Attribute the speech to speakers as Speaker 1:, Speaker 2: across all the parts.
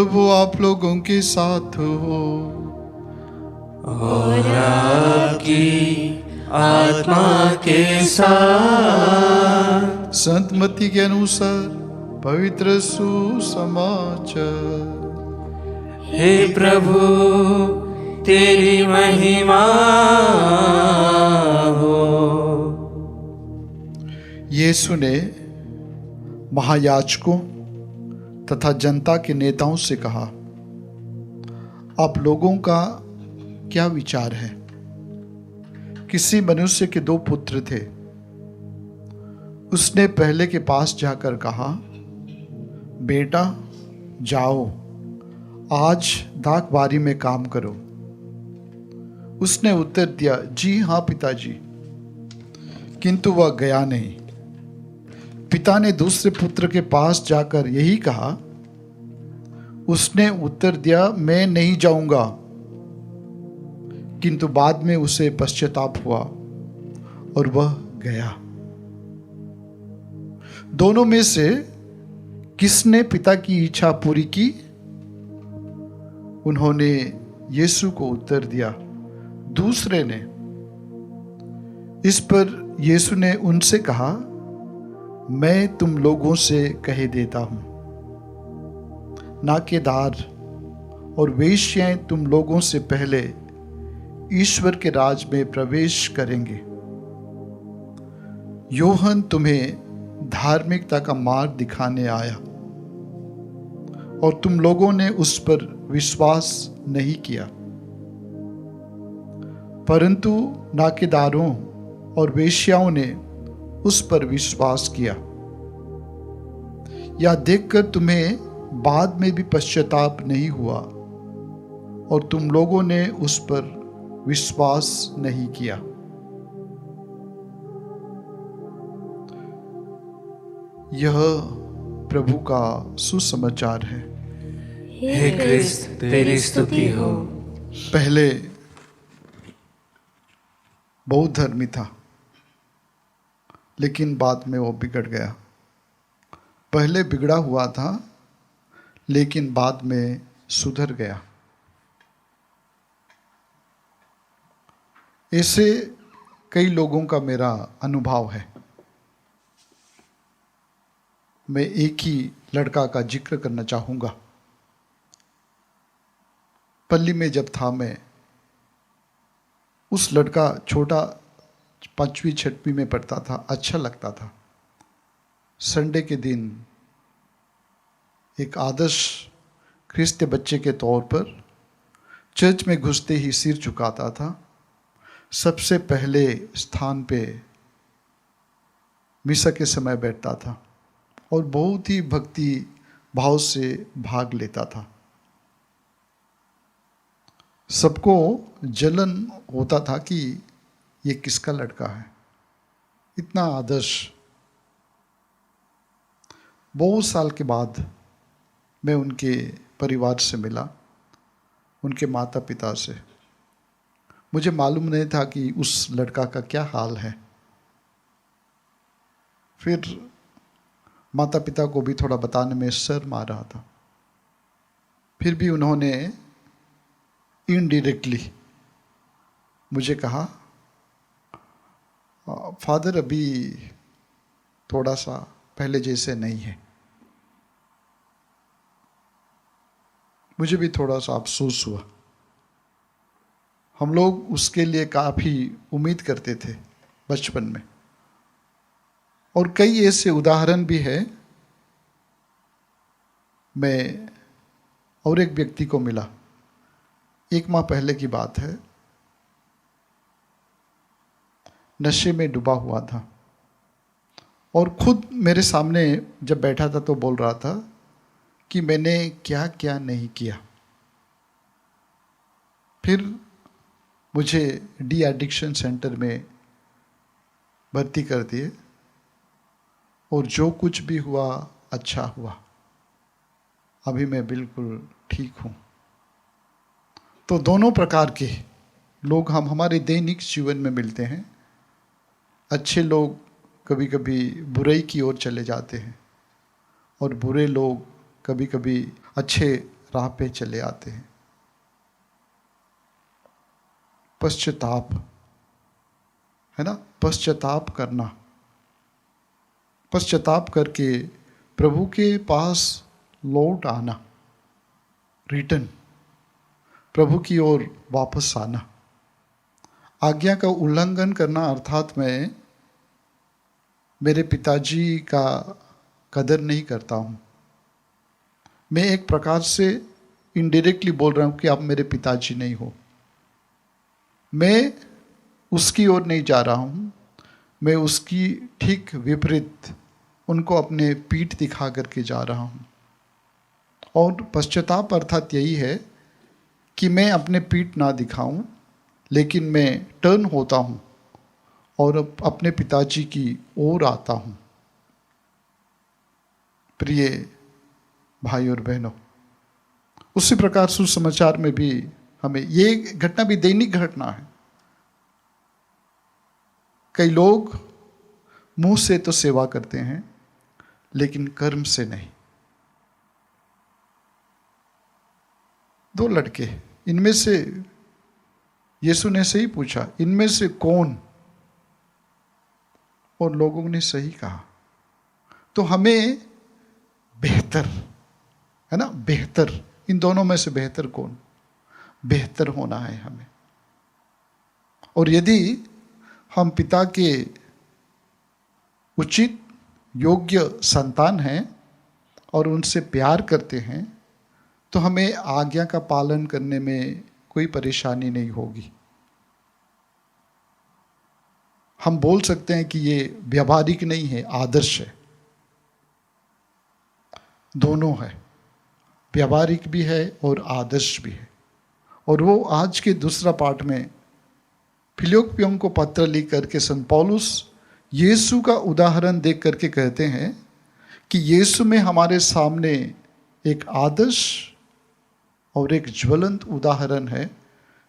Speaker 1: प्रभु आप लोगों के साथ हो
Speaker 2: और आपकी आत्मा के साथ।
Speaker 1: संत मत्ती के अनुसार पवित्र सुसमाचार।
Speaker 2: हे प्रभु तेरी महिमा हो।
Speaker 1: यीशु ने महायाजकों तथा जनता के नेताओं से कहा, आप लोगों का क्या विचार है? किसी मनुष्य के 2 पुत्र थे। उसने पहले के पास जाकर कहा, बेटा जाओ, आज दाखबारी में काम करो। उसने उत्तर दिया, जी हाँ पिताजी। किंतु वह गया नहीं। पिता ने दूसरे पुत्र के पास जाकर यही कहा। उसने उत्तर दिया, मैं नहीं जाऊंगा। किंतु बाद में उसे पश्चाताप हुआ और वह गया। दोनों में से किसने पिता की इच्छा पूरी की? उन्होंने यीशु को उत्तर दिया, दूसरे ने। इस पर यीशु ने उनसे कहा, मैं तुम लोगों से कह देता हूं, नाकेदार और वेश्याएं तुम लोगों से पहले ईश्वर के राज में प्रवेश करेंगे। योहन तुम्हें धार्मिकता का मार्ग दिखाने आया और तुम लोगों ने उस पर विश्वास नहीं किया, परंतु नाकेदारों और वेश्याओं ने उस पर विश्वास किया। यह देखकर तुम्हें बाद में भी पश्चाताप नहीं हुआ और तुम लोगों ने उस पर विश्वास नहीं किया। यह प्रभु का सुसमाचार है।
Speaker 2: हे क्रिस्त तेरी स्तुति हो।
Speaker 1: पहले बहुत धर्मी था, लेकिन बाद में वो बिगड़ गया। पहले बिगड़ा हुआ था, लेकिन बाद में सुधर गया। ऐसे कई लोगों का मेरा अनुभव है। मैं एक ही लड़का का जिक्र करना चाहूँगा। पल्ली में जब था मैं, उस लड़का छोटा 5वीं 6वीं में पढ़ता था, अच्छा लगता था। संडे के दिन एक आदर्श क्रिस्ती बच्चे के तौर पर चर्च में घुसते ही सिर झुकाता था। सबसे पहले स्थान पे मिसा के समय बैठता था और बहुत ही भक्ति भाव से भाग लेता था। सबको जलन होता था कि ये किसका लड़का है, इतना आदर्श। बहुत साल के बाद मैं उनके परिवार से मिला, उनके माता पिता से। मुझे मालूम नहीं था कि उस लड़का का क्या हाल है। फिर माता पिता को भी थोड़ा बताने में शर्म आ रहा था। फिर भी उन्होंने इनडायरेक्टली मुझे कहा, फादर अभी थोड़ा सा पहले जैसे नहीं है। मुझे भी थोड़ा सा अफसोस हुआ। हम लोग उसके लिए काफ़ी उम्मीद करते थे बचपन में, और कई ऐसे उदाहरण भी है। मैं और एक व्यक्ति को मिला, 1 माह पहले की बात है। नशे में डूबा हुआ था और खुद मेरे सामने जब बैठा था तो बोल रहा था कि मैंने क्या क्या नहीं किया। फिर मुझे डी एडिक्शन सेंटर में भर्ती कर दिए और जो कुछ भी हुआ अच्छा हुआ। अभी मैं बिल्कुल ठीक हूँ। तो दोनों प्रकार के लोग हम हमारे दैनिक जीवन में मिलते हैं। अच्छे लोग कभी कभी बुराई की ओर चले जाते हैं और बुरे लोग कभी कभी अच्छे राह पे चले आते हैं। पश्चाताप है ना, पश्चाताप करना, पश्चाताप करके प्रभु के पास लौट आना, रिटर्न, प्रभु की ओर वापस आना। आज्ञा का उल्लंघन करना अर्थात मैं मेरे पिताजी का कदर नहीं करता हूँ। मैं एक प्रकार से इनडायरेक्टली बोल रहा हूँ कि आप मेरे पिताजी नहीं हो। मैं उसकी ओर नहीं जा रहा हूँ, मैं उसकी ठीक विपरीत उनको अपने पीठ दिखा करके जा रहा हूँ। और पश्चाताप अर्थात यही है कि मैं अपने पीठ ना दिखाऊं, लेकिन मैं टर्न होता हूँ और अपने पिताजी की ओर आता हूँ। प्रिय भाई और बहनों, उसी प्रकार सुसमाचार में भी हमें ये घटना भी दैनिक घटना है। कई लोग मुंह से तो सेवा करते हैं लेकिन कर्म से नहीं। दो लड़के, इनमें से यीशु ने सही पूछा, इनमें से कौन? और लोगों ने सही कहा। तो हमें बेहतर, है ना, बेहतर, इन दोनों में से बेहतर कौन? बेहतर होना है हमें। और यदि हम पिता के उचित योग्य संतान हैं और उनसे प्यार करते हैं तो हमें आज्ञा का पालन करने में कोई परेशानी नहीं होगी। हम बोल सकते हैं कि ये व्यावहारिक नहीं है, आदर्श है। दोनों है, व्यावहारिक भी है और आदर्श भी है। और वो आज के दूसरा पाठ में फिलिप्पियों को पत्र लिख करके संत पौलुस यीशु का उदाहरण देख करके कहते हैं कि यीशु में हमारे सामने एक आदर्श और एक ज्वलंत उदाहरण है,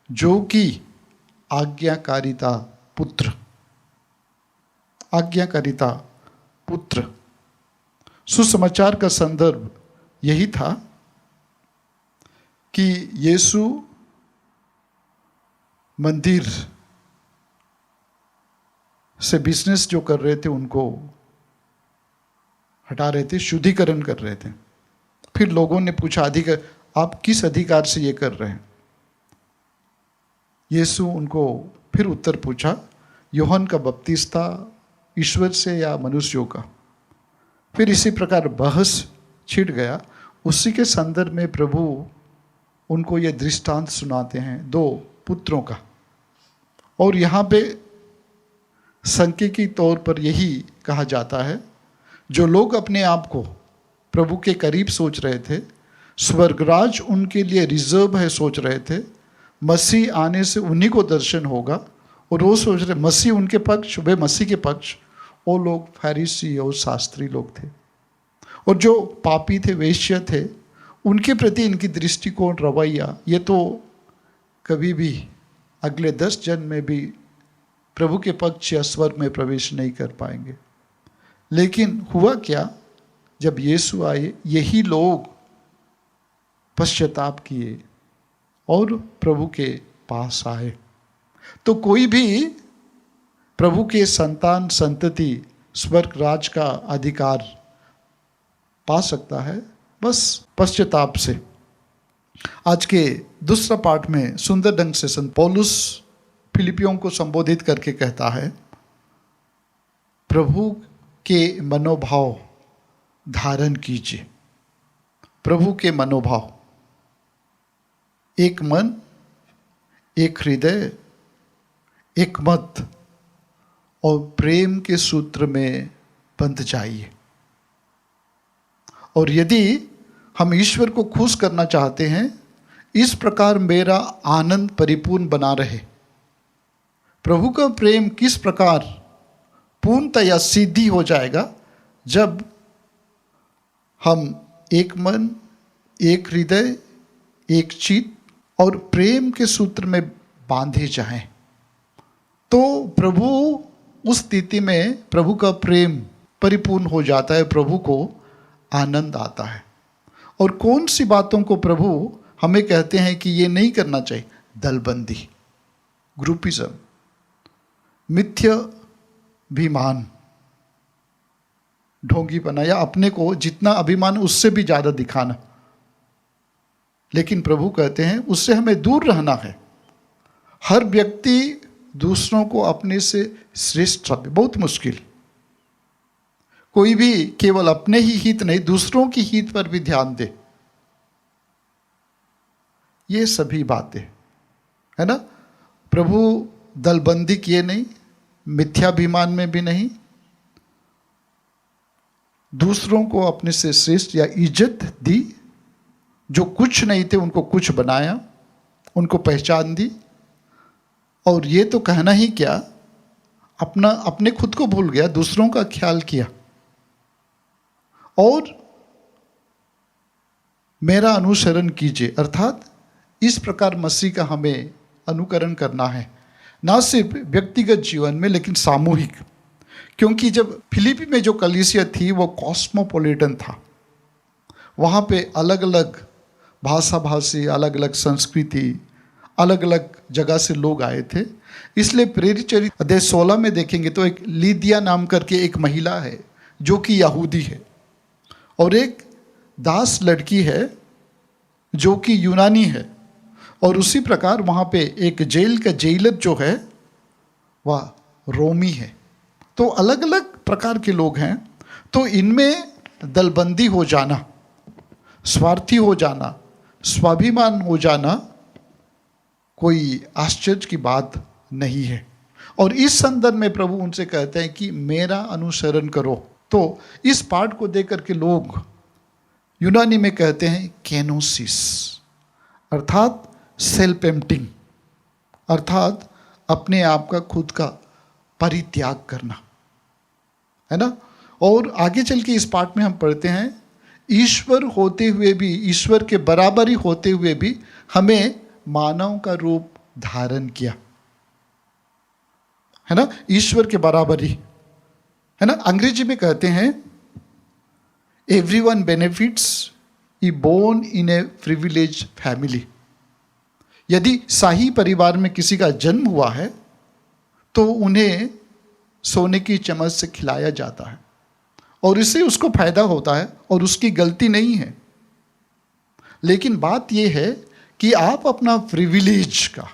Speaker 1: जो कि आज्ञाकारिता पुत्र, आज्ञाकारिता पुत्र। सुसमाचार का संदर्भ यही था कि यीशु मंदिर से बिजनेस जो कर रहे थे उनको हटा रहे थे, शुद्धिकरण कर रहे थे। फिर लोगों ने पूछा, अधिकार, आप किस अधिकार से ये कर रहे हैं? यीशु उनको फिर उत्तर पूछा, यूहन्ना का बपतिस्मा ईश्वर से या मनुष्यों का? फिर इसी प्रकार बहस छिड़ गया। उसी के संदर्भ में प्रभु उनको ये दृष्टांत सुनाते हैं दो पुत्रों का। और यहाँ पे सांख्यिकी तौर पर यही कहा जाता है, जो लोग अपने आप को प्रभु के करीब सोच रहे थे, स्वर्गराज उनके लिए रिजर्व है सोच रहे थे, मसीह आने से उन्हीं को दर्शन होगा, और वो सोच रहे मसीह उनके पक्ष, वे मसीह के पक्ष, वो लोग फरीसी और शास्त्री लोग थे। और जो पापी थे, वेश्य थे, उनके प्रति इनकी दृष्टिकोण, रवैया, ये तो कभी भी अगले 10 जन्म में भी प्रभु के पक्ष या स्वर्ग में प्रवेश नहीं कर पाएंगे। लेकिन हुआ क्या, जब यीशु आए, यही लोग पश्चाताप किए और प्रभु के पास आए। तो कोई भी प्रभु के संतान, संतति स्वर्ग राज का अधिकार पा सकता है, बस पश्चाताप से। आज के दूसरा पाठ में सुंदर ढंग से संत पौलुस फिलिपियों को संबोधित करके कहता है, प्रभु के मनोभाव धारण कीजिए। प्रभु के मनोभाव, एक मन, एक हृदय, एक मत और प्रेम के सूत्र में बंध जाइए। और यदि हम ईश्वर को खुश करना चाहते हैं, इस प्रकार मेरा आनंद परिपूर्ण बना रहे। प्रभु का प्रेम किस प्रकार पूर्णतया सिद्धि हो जाएगा, जब हम एक मन, एक हृदय, एक चित्त और प्रेम के सूत्र में बांधे जाएं। तो प्रभु उस स्थिति में प्रभु का प्रेम परिपूर्ण हो जाता है, प्रभु को आनंद आता है। और कौन सी बातों को प्रभु हमें कहते हैं कि ये नहीं करना चाहिए? दलबंदी, ग्रुपिज्म, मिथ्याभिमान, ढोंगीपना, या अपने को जितना अभिमान उससे भी ज्यादा दिखाना। लेकिन प्रभु कहते हैं उससे हमें दूर रहना है। हर व्यक्ति दूसरों को अपने से श्रेष्ठ रखे, बहुत मुश्किल। कोई भी केवल अपने ही हित नहीं, दूसरों की हित पर भी ध्यान दे। ये सभी बातें है ना। प्रभु दलबंदी किए नहीं, मिथ्याभिमान में भी नहीं, दूसरों को अपने से श्रेष्ठ या इज्जत दी, जो कुछ नहीं थे उनको कुछ बनाया, उनको पहचान दी। और ये तो कहना ही क्या, अपने खुद को भूल गया, दूसरों का ख्याल किया। और मेरा अनुसरण कीजिए, अर्थात इस प्रकार मसीह का हमें अनुकरण करना है, ना सिर्फ व्यक्तिगत जीवन में लेकिन सामूहिक। क्योंकि जब फिलिपी में जो कलीसिया थी वो कॉस्मोपॉलिटन था, वहाँ पे अलग अलग भाषा भाषी, अलग अलग संस्कृति, अलग अलग जगह से लोग आए थे। इसलिए प्रेरित चरित्र अध्याय 16 में देखेंगे तो एक लीदिया नाम करके एक महिला है जो कि यहूदी है, और एक दास लड़की है जो कि यूनानी है, और उसी प्रकार वहाँ पे एक जेल का जेलर जो है वह रोमी है। तो अलग अलग प्रकार के लोग हैं। तो इनमें दलबंदी हो जाना, स्वार्थी हो जाना, स्वाभिमान हो जाना कोई आश्चर्य की बात नहीं है। और इस संदर्भ में प्रभु उनसे कहते हैं कि मेरा अनुसरण करो। तो इस पाठ को देकर के लोग यूनानी में कहते हैं केनोसिस, अर्थात सेल्फ एम्प्टिंग, अर्थात अपने आप का खुद का परित्याग करना, है ना। और आगे चल के इस पाठ में हम पढ़ते हैं, ईश्वर होते हुए भी, ईश्वर के बराबरी होते हुए भी हमें मानव का रूप धारण किया, है ना। ईश्वर के बराबरी, है ना। अंग्रेजी में कहते हैं everyone benefits he born in a privilege family. यदि शाही परिवार में किसी का जन्म हुआ है तो उन्हें सोने की चम्मच से खिलाया जाता है, और इससे उसको फायदा होता है और उसकी गलती नहीं है। लेकिन बात यह है कि आप अपना प्रिविलेज का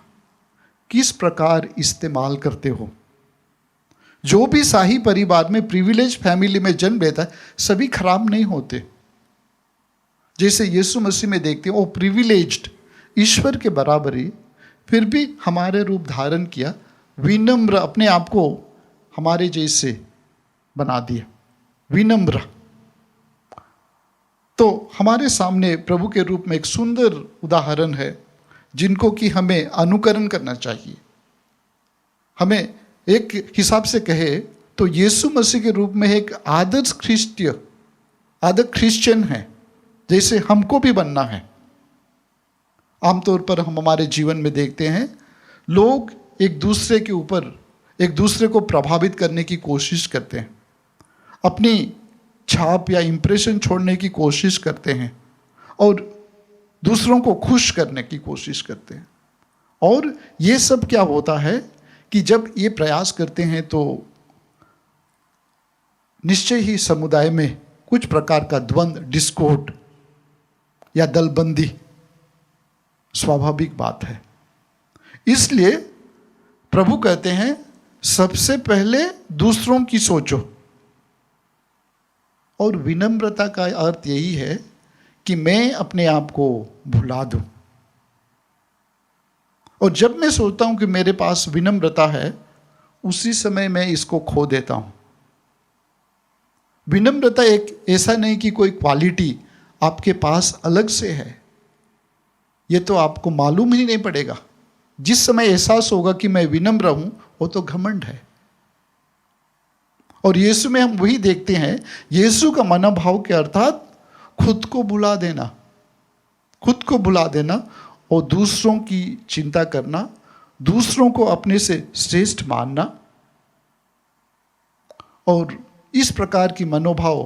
Speaker 1: किस प्रकार इस्तेमाल करते हो। जो भी शाही परिवार में, प्रिविलेज फैमिली में जन्म लेता है, सभी खराब नहीं होते। जैसे यीशु मसीह में देखते हैं, वो प्रिविलेज्ड, ईश्वर के बराबरी, फिर भी हमारे रूप धारण किया, विनम्र, अपने आप को हमारे जैसे बना दिया, विनम्र। तो हमारे सामने प्रभु के रूप में एक सुंदर उदाहरण है जिनको कि हमें अनुकरण करना चाहिए। हमें एक हिसाब से कहे तो यीशु मसीह के रूप में एक आदर्श क्रिश्चियन है, जैसे हमको भी बनना है। आमतौर पर हम हमारे जीवन में देखते हैं लोग एक दूसरे के ऊपर, एक दूसरे को प्रभावित करने की कोशिश करते हैं, अपनी छाप या इंप्रेशन छोड़ने की कोशिश करते हैं, और दूसरों को खुश करने की कोशिश करते हैं। और ये सब क्या होता है कि जब ये प्रयास करते हैं तो निश्चय ही समुदाय में कुछ प्रकार का द्वंद्व, डिस्कॉर्ड या दलबंदी स्वाभाविक बात है। इसलिए प्रभु कहते हैं सबसे पहले दूसरों की सोचो। और विनम्रता का अर्थ यही है कि मैं अपने आप को भुला दूं। और जब मैं सोचता हूं कि मेरे पास विनम्रता है, उसी समय मैं इसको खो देता हूं। विनम्रता एक ऐसा नहीं कि कोई क्वालिटी आपके पास अलग से है, यह तो आपको मालूम ही नहीं पड़ेगा। जिस समय एहसास होगा कि मैं विनम्र हूं, वो तो घमंड है। और यीशु में हम वही देखते हैं, यीशु का मनोभाव के अर्थात खुद को भुला देना, खुद को भुला देना और दूसरों की चिंता करना, दूसरों को अपने से श्रेष्ठ मानना। और इस प्रकार की मनोभाव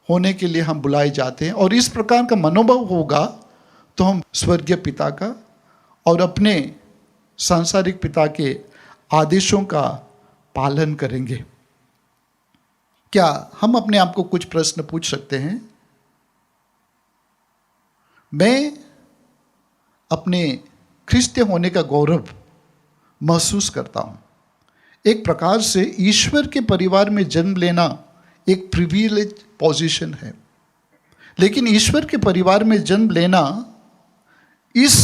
Speaker 1: होने के लिए हम बुलाए जाते हैं, और इस प्रकार का मनोभाव होगा तो हम स्वर्गीय पिता का और अपने सांसारिक पिता के आदेशों का पालन करेंगे। क्या हम अपने आप को कुछ प्रश्न पूछ सकते हैं? मैं अपने ख्रिस्तीय होने का गौरव महसूस करता हूँ। एक प्रकार से ईश्वर के परिवार में जन्म लेना एक प्रिविलेज पोजीशन है, लेकिन ईश्वर के परिवार में जन्म लेना, इस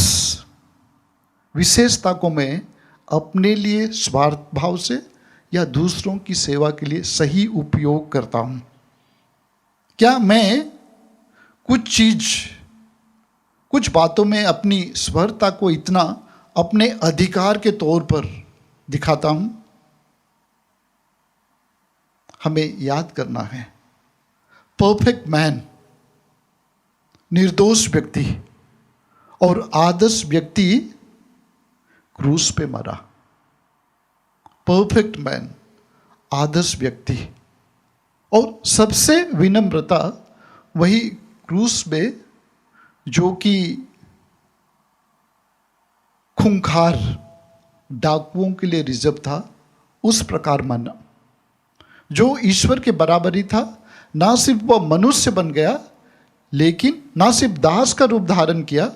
Speaker 1: विशेषता को मैं अपने लिए स्वार्थ भाव से या दूसरों की सेवा के लिए सही उपयोग करता हूँ। क्या मैं कुछ बातों में अपनी स्वार्थता को इतना अपने अधिकार के तौर पर दिखाता हूँ? हमें याद करना है, परफेक्ट मैन, निर्दोष व्यक्ति और आदर्श व्यक्ति क्रूस पे मरा। परफेक्ट मैन, आदर्श व्यक्ति, और सबसे विनम्रता वही क्रूस में जो कि खूंखार डाकुओं के लिए रिजर्व था, उस प्रकार मना। जो ईश्वर के बराबरी था, ना सिर्फ वह मनुष्य बन गया, लेकिन ना सिर्फ दास का रूप धारण किया,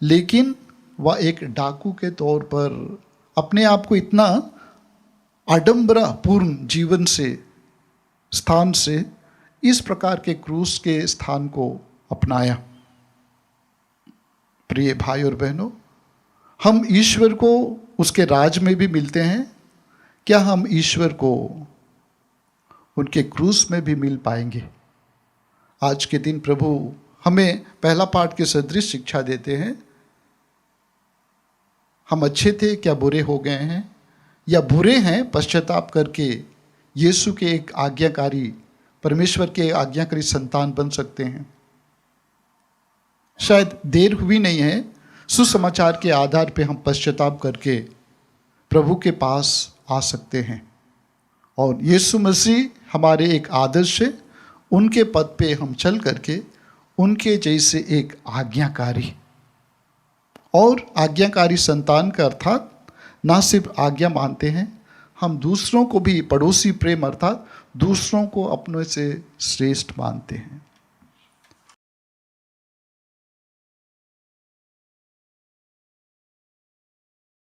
Speaker 1: लेकिन वह एक डाकू के तौर पर अपने आप को इतना आडंबरापूर्ण जीवन से, स्थान से, इस प्रकार के क्रूस के स्थान को अपनाया। प्रिय भाई और बहनों, हम ईश्वर को उसके राज में भी मिलते हैं। क्या हम ईश्वर को उनके क्रूस में भी मिल पाएंगे? आज के दिन प्रभु हमें पहला पाठ के सदृश शिक्षा देते हैं। हम अच्छे थे, क्या बुरे हो गए हैं, या बुरे हैं पश्चाताप करके यीशु के एक आज्ञाकारी, परमेश्वर के आज्ञाकारी संतान बन सकते हैं। शायद देर हुई नहीं है, सुसमाचार के आधार पे हम पश्चाताप करके प्रभु के पास आ सकते हैं, और यीशु मसीह हमारे एक आदर्श है। उनके पद पे हम चल करके उनके जैसे एक आज्ञाकारी, और आज्ञाकारी संतान का अर्थात ना सिर्फ आज्ञा मानते हैं, हम दूसरों को भी पड़ोसी प्रेम अर्थात दूसरों को अपने से श्रेष्ठ मानते हैं।